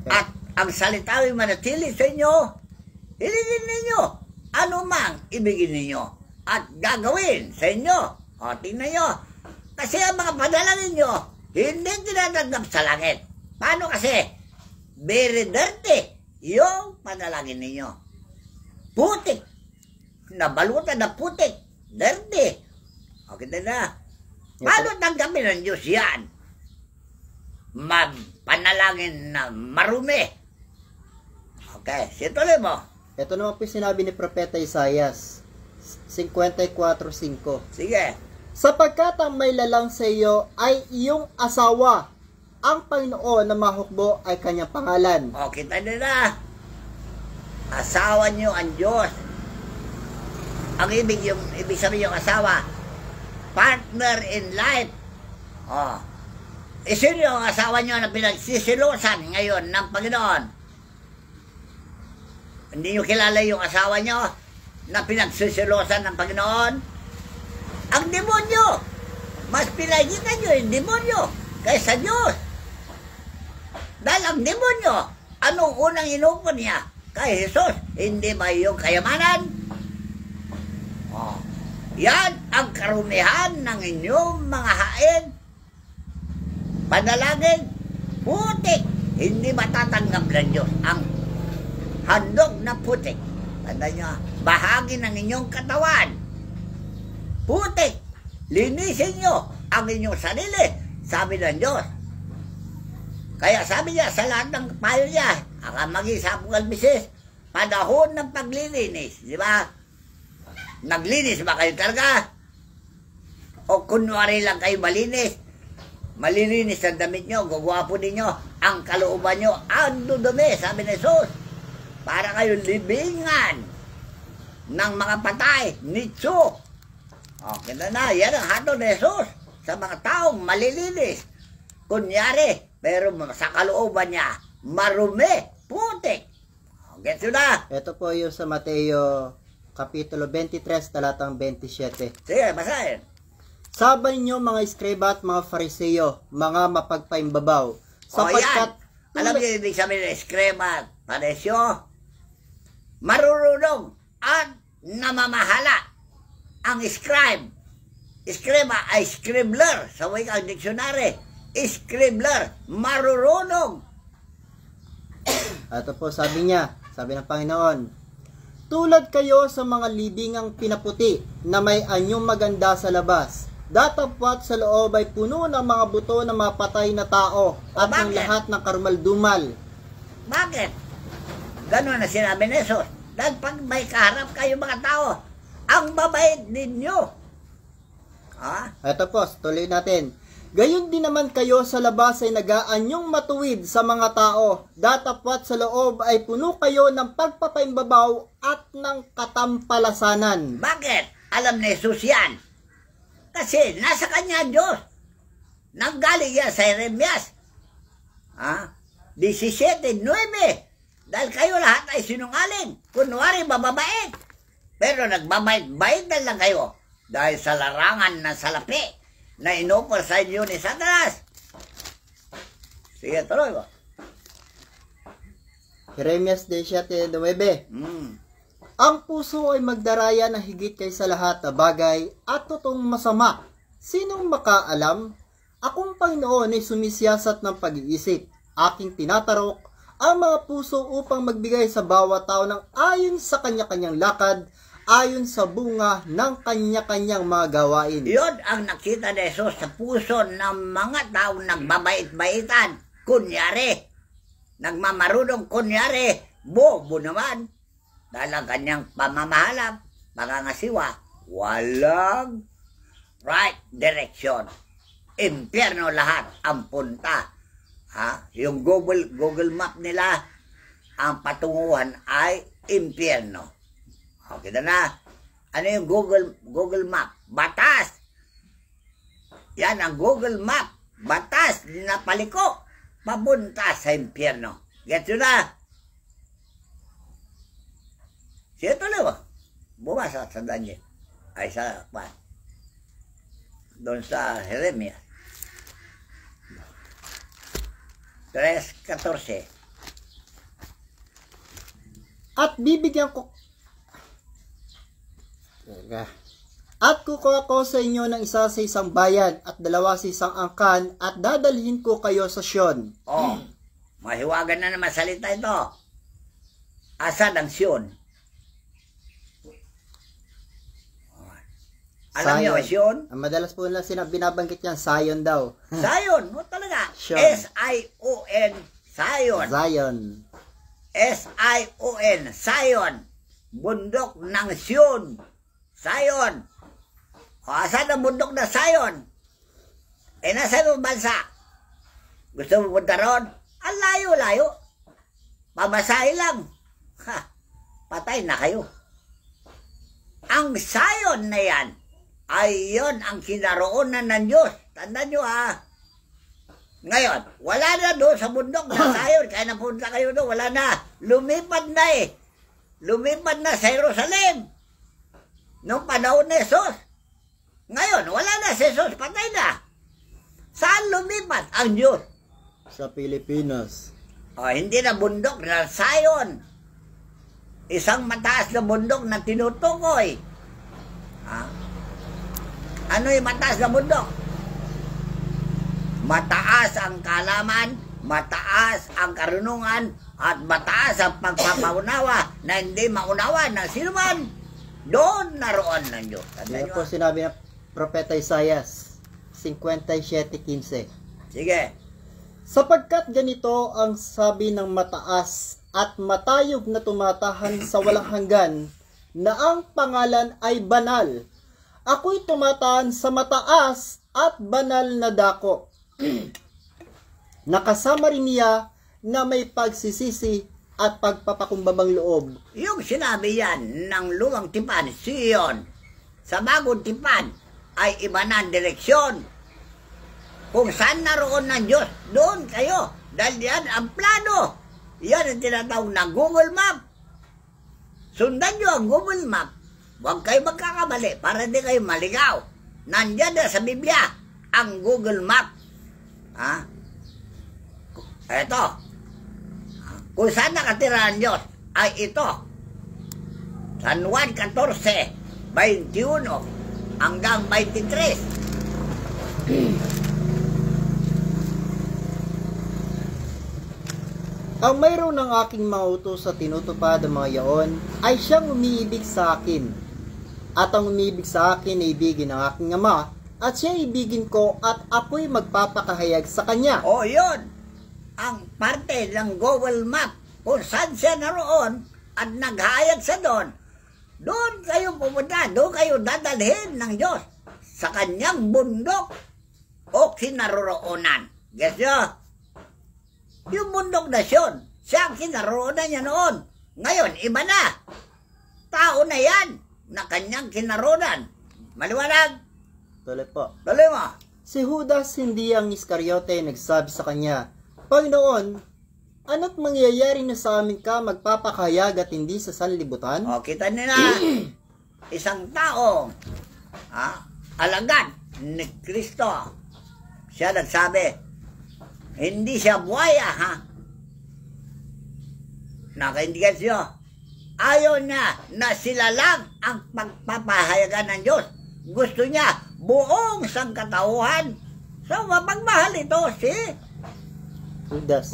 at ang salita ay manatili sa inyo. Hilingin ninyo anumang ibigin ninyo at gagawin sa inyo. O, tingnan nyo. Kasi ang mga panalangin nyo, hindi tinatanggap sa langit. Paano kasi? Very dirty yung panalangin ninyo. Putik. Nabalutan na putik. Dirty. Okay na. Paano tanggapin ng Diyos yan? Panalangin na marumi. Okay, situloy mo. Ito naman po yung sinabi ni Propeta Isaias 54:5. Sige. Sapagkat ang may lalang sa iyo ay iyong asawa, ang Panginoon na mahukbo ay kanyang pangalan. O, kita nila. Asawa niyo ang Diyos. Ang ibig sabihin yung asawa, partner in life. O, sino yung asawa niyo na pinagsisilusan ngayon ng Panginoon? Hindi niyo kilala yung asawa niyo na pinagsisilusan ng Panginoon? Ang demonyo. Mas pinagitan niyo yung demonyo kaysa Diyos. Dahil ang demonyo, anong unang inupo niya kay Jesus? Hindi ba yung kayamanan? Oh, yan ang karumihan ng inyong mga hain. Panalangin, putik. Hindi matatanggap ng Diyos ang handog na putik. Tandaan nyo, bahagi ng inyong katawan. Putik. Linisin nyo ang inyong sarili, sabi ng Diyos. Kaya sabi niya sa lahat ng payo niya, ang mag-isapong albisis, panahon ng paglilinis. Di ba? Naglinis ba kayo talaga? O kunwari lang kayo malinis? Malilinis ang damit nyo, gugwapo ninyo, ang kalooban nyo, ang dudumi, sabi ni Jesus. Para kayo libingan ng mga patay, nitso. Okay na, yan ang hatod ni Jesus sa mga taong malilinis. Kunyari, pero sa kalooban niya, marumi, putik. Gets yun na? Ito po yung sa Mateo Kapitulo 23, talatang 27. Sige, basahin. Sabi ninyo mga iskriba at mga fariseyo, mga mapagpaimbabaw. Sapagkat, alam niyo ibig sabihin ng iskriba at fariseo? Marurunong at namamahala. Ang scribe. Iskriba ay scribbler sa wikang dictionary. Scribbler, marurunong. ito po sabi niya, sabi ng Panginoon, tulad kayo sa mga libingang pinaputi na may anyong maganda sa labas. Datapwat sa loob ay puno ng mga buto ng mga patay na tao at ng lahat ng karumaldumal. Bakit? Ganun na sinabi ni Jesus. Dahil pag may kaharap kayo mga tao, ang babait ninyo. Ito po, tuloy natin. Gayon din naman kayo sa labas ay nagaanyong matuwid sa mga tao. Datapwat sa loob ay puno kayo ng pagpapaimbabaw at ng katampalasanan. Bakit? Alam ni Jesus yan. Kasi nasa kanya Diyos. Nanggaling yan sa Jeremias 17:9. Dahil kayo lahat ay sinungaling. Kunwari mababait. Pero nagbabait-bait na lang kayo. Dahil sa larangan ng salapi na inupos sa inyo ni Satanas. Sige, tuloy mo. Jeremias 17:9. Ang puso ay magdaraya na higit kaysa lahat na bagay at totoong masama. Sinong makaalam? Akong Panginoon ay sumisiyasat ng pag-iisip. Aking tinatarok ang mga puso upang magbigay sa bawat tao ng ayon sa kanya-kanyang lakad, ayon sa bunga ng kanya-kanyang mga gawain. Yun ang nakita ni Jesus sa puso ng mga taong nagbabait-baitan. Kunyari, nagmamarunong kunyari, bobo naman. Dahil ang kanyang pamamahala, pangangasiwa, walang right direction. Impyerno lahat ang punta. Yung Google Map nila, ang patunguhan ay impyerno. Okay na. Ano yung Google Map? Batas. Yan ang Google Map. Batas na paliko. Papunta sa impyerno. Get yun na? Siya tuloy ba? Bumasa sa Daniel. Ay sa doon sa Jeremias. 3:14. At bibigyan ko at kukuha ko sa inyo ng isa sa isang bayan at dalawa sa isang angkan at dadalhin ko kayo sa Sion. Mahiwagan na naman salita ito. Asan ang Sion? Alam niyo, Sion? Madalas po nila binabanggit yan, Zion daw. Zion, talaga. Sion. S-I-O-N, Zion. Zion. S-I-O-N, Zion. Bundok ng Sion. Zion. Asan ang bundok na Zion? Nasa ibang bansa. Gusto mo punta ron? Ang layo-layo. Pamasahe lang. Patay na kayo. Ang Zion na yan, ay yun ang kinaroonan ng Diyos. Tandaan nyo Ngayon, wala na doon sa bundok na Zion. Kaya napunta kayo doon, wala na. Lumipad na Lumipad na sa Jerusalem. Noong panahon ni Jesus. Ngayon, wala na si Jesus, patay na. Saan lumipad ang Diyos? Sa Pilipinas. Hindi na bundok na Zion. Isang mataas na bundok na tinutukoy. Ano yung mataas na bundok? Mataas ang kalaman, mataas ang karunungan, at mataas ang pagpapaunawa na hindi maunawa ng sino man. Doon naroon ng Diyos. Yan po sinabi ng Propeta Isaias 57:15. Sige. Sapagkat ganito ang sabi ng mataas at matayog na tumatahan sa walang hanggan, na ang pangalan ay banal. Ako'y tumatahan sa mataas at banal na dako. Nakasama rin niya na may pagsisisi at pagpapakumbabang loob. Yung sinabi yan ng luwang tipan, Sion, sa bagong tipan, ay iba na ang direksyon. Kung saan naroon ng Diyos, doon kayo. Dahil yan ang plano. Yan ang tinatawag na Google Map. Sundan nyo ang Google Map. Huwag kayo magkakamali para hindi kayo maligaw. Nandiyan na sa Biblia ang Google Map. Ito. Kung saan nakatira ang Diyos ay ito. San Juan 14:21 hanggang 23. Ang mayroon ng aking mga utos sa tinutupad ang mga yaon ay siyang umiibig sa akin. At ang umiibig sa akin ay ibigin ng aking ama, at siya ibigin ko at ako'y magpapakahayag sa kanya. Yun. Ang parte ng Google Map kung saan siya naroon at naghayag sa doon. Doon kayo pumunta, doon kayo dadalhin ng Diyos sa kanyang bundok o kinaroroonan. Guess nyo? Yung bundok na Sion, siya ang kinaroonan niya noon. Ngayon, iba na. Tao na yan na kanyang kinaroonan. Maliwanag? Tuloy po. Tuloy mo. Si Judas, hindi ang Iscariote, nagsabi sa kanya, Panginoon, ano't mangyayari na sa amin ka magpapakahayag at hindi sa sanlibutan? Kita nila. Isang taong alagad ni Kristo. Siya nagsabi, hindi siya buhaya, nakaindigan siya. Ayaw niya na sila lang ang pagpapahayagan ng Diyos. Gusto niya buong sangkatauhan. So, mapagmahal ito si Judas.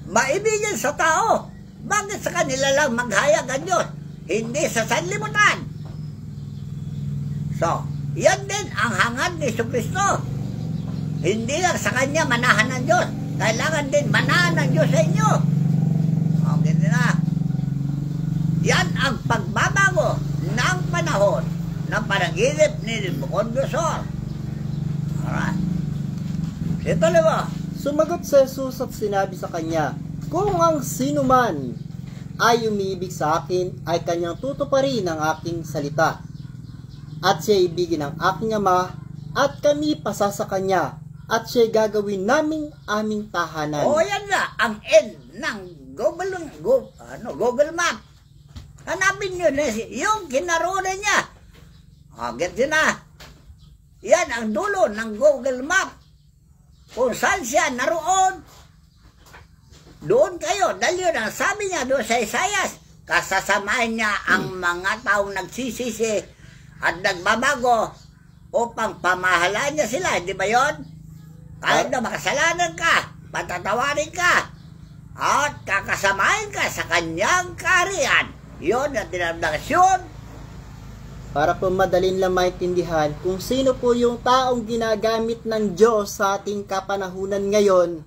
maibigin sa tao. Bakit sa kanila lang maghayag ang Diyos? Hindi sa sanlibutan. So, yan din ang hangad ni Jesucristo. Hindi lang sa kanya manahan ng Diyos. Kailangan din manahan ng Diyos sa inyo. Okay na. Yan ang pagbabago ng panahon ng panaginip ni Nabucodonosor. Alright. Ito ba? Sumagot si Jesus at sinabi sa kanya, kung ang sino man ay umibig sa akin, ay kanyang tutuparin ang aking salita. At siya ibigin ng aking ama, at kami pasa sa kanya, at siya gagawin naming aming tahanan. O yan na, ang end ng Google Map. Hanapin nyo na yung kinaroon niya. O, get yun na. Yan ang dulo ng Google Map. Kung saan siya naroon, doon kayo. Dahil yun ang sabi niya doon sa Isaias, kasasamahin niya ang mga taong nagsisisi at nagbabago upang pamahalaan niya sila. Hindi ba yun? Kahit na makasalanan ka, patatawarin ka, at kakasamahin ka sa kanyang kaharian. Yun ang dinamdagasyon. Para po madalin lang maintindihan kung sino po yung taong ginagamit ng Diyos sa ating kapanahunan ngayon,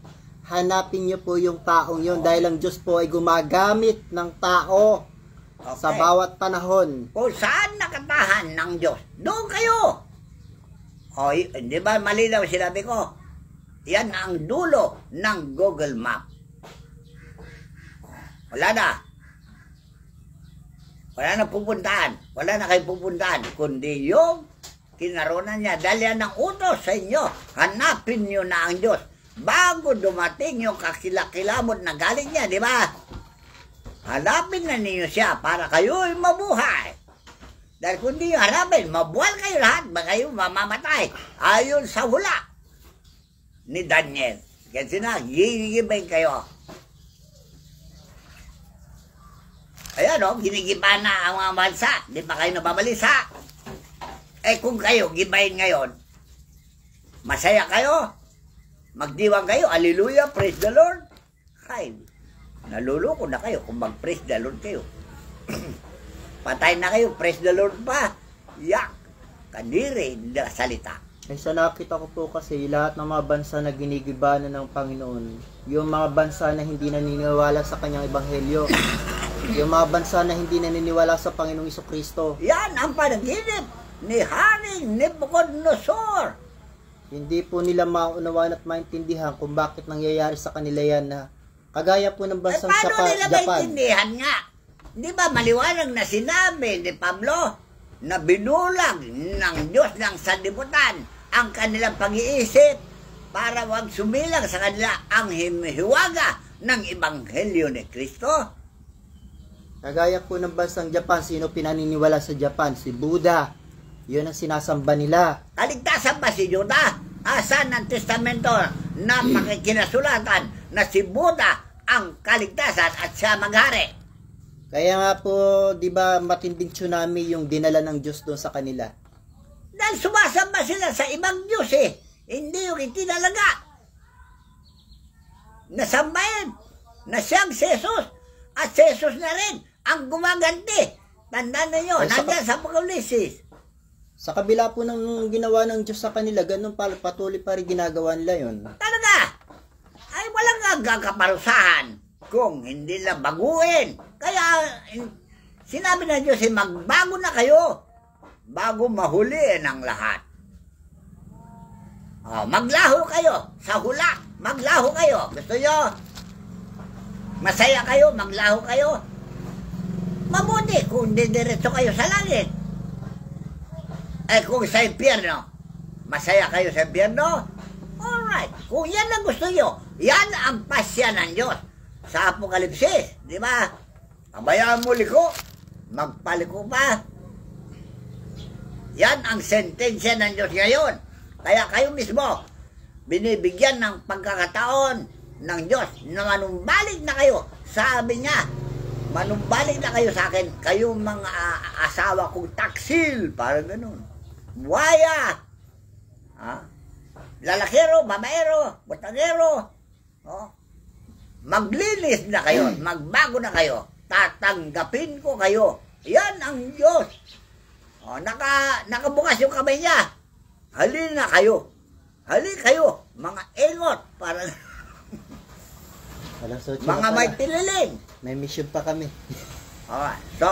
hanapin niyo po yung taong yun dahil ang Diyos po ay gumagamit ng tao sa bawat panahon. Kung saan nakatahan ng Diyos, doon kayo. O, hindi ba malinaw sinabi ko? Yan ang dulo ng Google Map. Wala na. Wala na pupuntahan. Wala na kayong pupuntahan. Kundi yung kinaronan niya. Dahil yan ang utos sa inyo. Hanapin niyo na ang Diyos. Bago dumating yung kakilakilamot na galing niya, di ba? Hanapin na ninyo siya para kayo'y mabuhay. Dahil kung di nyo hanapin, mabuhay kayo lahat. Baka kayo mamamatay. Ayon sa hula ni Daniel. Kasi na, gigibay kayo. Ayan o, ginigiba na ang mga bansa. Di pa kayo nababalisa. Eh kung kayo gibayin ngayon, masaya kayo, magdiwang kayo, hallelujah, praise the Lord. Ay, naluloko na kayo kung mag-praise the Lord kayo. Patay na kayo, praise the Lord pa. Yak, kadiri, hindi salita. Ay sa nakita ko po kasi lahat ng mga bansa na ginigiba na ng Panginoon, yung mga bansa na hindi naniniwala sa kanyang ebanghelyo, yung mga bansa na hindi naniniwala sa Panginoong Jesucristo. Yan ang panaginip ni Haring Nabucodonosor. Hindi po nila maunawan at maintindihan kung bakit nangyayari sa kanila yan na kagaya po ng bansang paano nila Japan. maintindihan nga? Di ba maliwanag na sinabi ni Pablo na binulag ng Diyos ng sanlibutan ang kanilang pag-iisip para wag sumilang sa kanila ang hiwaga ng Ebanghelyo ni Kristo? Kagaya po ng bansang Japan, sino pinaniniwala sa Japan? Si Buddha. Yun ang sinasamba nila. Kaligtasan ba si Juda? Asan ang testamento na pakikinasulatan na si Buddha ang kaligtasan at siya maghari? Kaya nga po, di ba matinding tsunami yung dinala ng Diyos doon sa kanila? Dahil sumasamba sila sa ibang Diyos eh. Hindi yung itinalaga. Nasambahin na siyang si Jesus. At si Jesus na rin ang gumaganti. Tandaan na nyo, nandiyan sa Apocalipsis. Sa kabila po ng ginawa ng Diyos sa kanila, ganun patuloy pa rin ginagawa nila yun. Talaga, ay walang gagaparusahan kung hindi lang baguhin. Kaya sinabi ng Diyos, magbago na kayo bago mahuliin ang lahat. Maglaho kayo sa hula. Maglaho kayo. Gusto nyo? Masaya kayo, maglaho kayo. Mabuti kung didiretso kayo sa langit. Eh kung sa impyerno, masaya kayo sa impyerno? Alright. Kung yan ang gusto nyo, yan ang pasya ng Diyos. Sa Apokalipsis, di ba? Abayaan mo liko, magpaliko pa. Yan ang sentensya ng Diyos ngayon. Kaya kayo mismo, binibigyan ng pagkakataon ng Diyos na manumbalik na kayo. Sabi niya, manumbalik na kayo sa akin, kayong mga asawa kong taksil, parang ganun. Buhaya, lalakero, babaero, butagero, maglinis na kayo, magbago na kayo, tatanggapin ko kayo. Yan ang Diyos. O, nakabukas yung kamay niya. Halina kayo. Hali kayo, mga engot, para mga may tililing. May mission pa kami. O, so,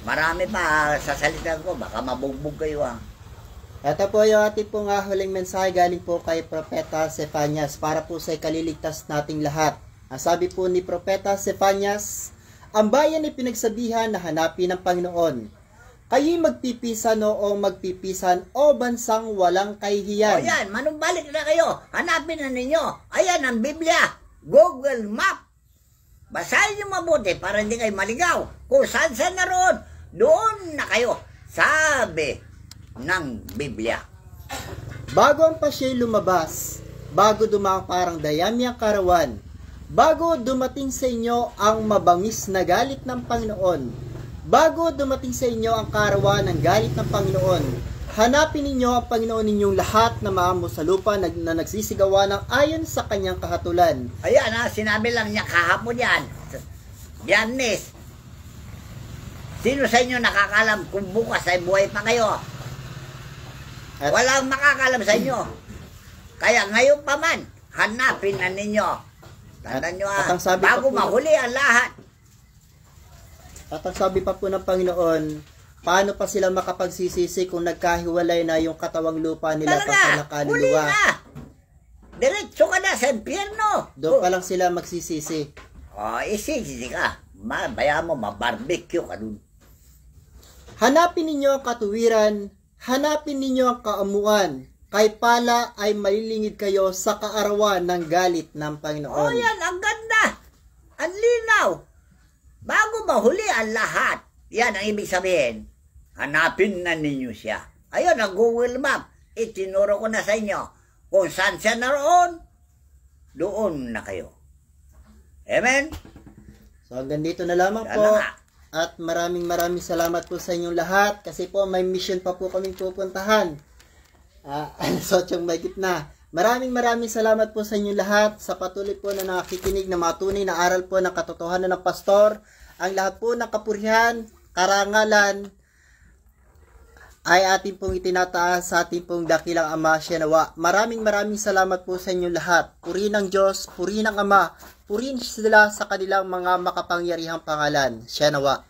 marami pa sa salita ko, baka mabugbog kayo ah. Ito po yung ating pong huling mensahe galing po kay Propeta Sefanyas para po sa ikaliligtas nating lahat. Ang sabi po ni Propeta Sefanyas, ang bayan ay pinagsabihan na hanapin ng Panginoon. Kayo'y magpipisan o magpipisan o bansang walang kahihiyan. O yan, manumbalik na kayo. Hanapin na ninyo. Ayan ang Biblia. Google Map. Basahin nyo mabuti para hindi kayo maligaw. Kung saan naroon, doon na kayo. Sabi ng Biblia. Bago ang pasya'y lumabas, bago dumaan parang dayami ang karawan, bago dumating sa inyo ang mabangis na galit ng Panginoon, bago dumating sa inyo ang karawan ng galit ng Panginoon, hanapin ninyo ang Panginoon ninyong lahat na maamo sa lupa na nagsisigawa ng ayon sa kanyang kahatulan. Ayan ha, sinabi lang niya kahapon yan. Biyernes. Sino sa inyo nakakalam kung bukas ay buhay pa kayo? Walang makakalam sa inyo. Kaya ngayon pa man, hanapin na ninyo. Tandaan nyo ha, bago mahuli ang lahat. At ang sabi pa po ng Panginoon, paano pa sila makapagsisisi kung nagkahiwalay na yung katawang lupa nila pagka nakaluluwa? Huli na! Diretso ka na sa impyerno. Doon pa lang sila magsisisi. O, isisisi ka. Bayaan mo, mabarbecue ka dun. Hanapin ninyo ang katuwiran, hanapin ninyo ang kaamuan, kay pala ay malilingid kayo sa kaarawan ng galit ng Panginoon. O yan, ang ganda. Ang linaw. Bago mahuli ang lahat, yan ang ibig sabihin, hanapin na ninyo siya. Ayun, ang Google Map, itinuro ko na sa inyo. Kung saan siya naroon, doon na kayo. Amen? So hanggang dito na lamang po. At maraming salamat po sa inyong lahat kasi po may mission pa po kaming pupuntahan. So tiyong may gitna. Maraming salamat po sa inyong lahat sa patuloy po na nakikinig na matunay na aral po ng katotohanan ng pastor. Ang lahat po ng kapurihan, karangalan ay ating pong itinataas sa ating pong dakilang Ama siya nawa. Maraming salamat po sa inyong lahat. Purihin ang Diyos, purihin ang Ama, purihin sila sa kanilang mga makapangyarihang pangalan. Siya nawa.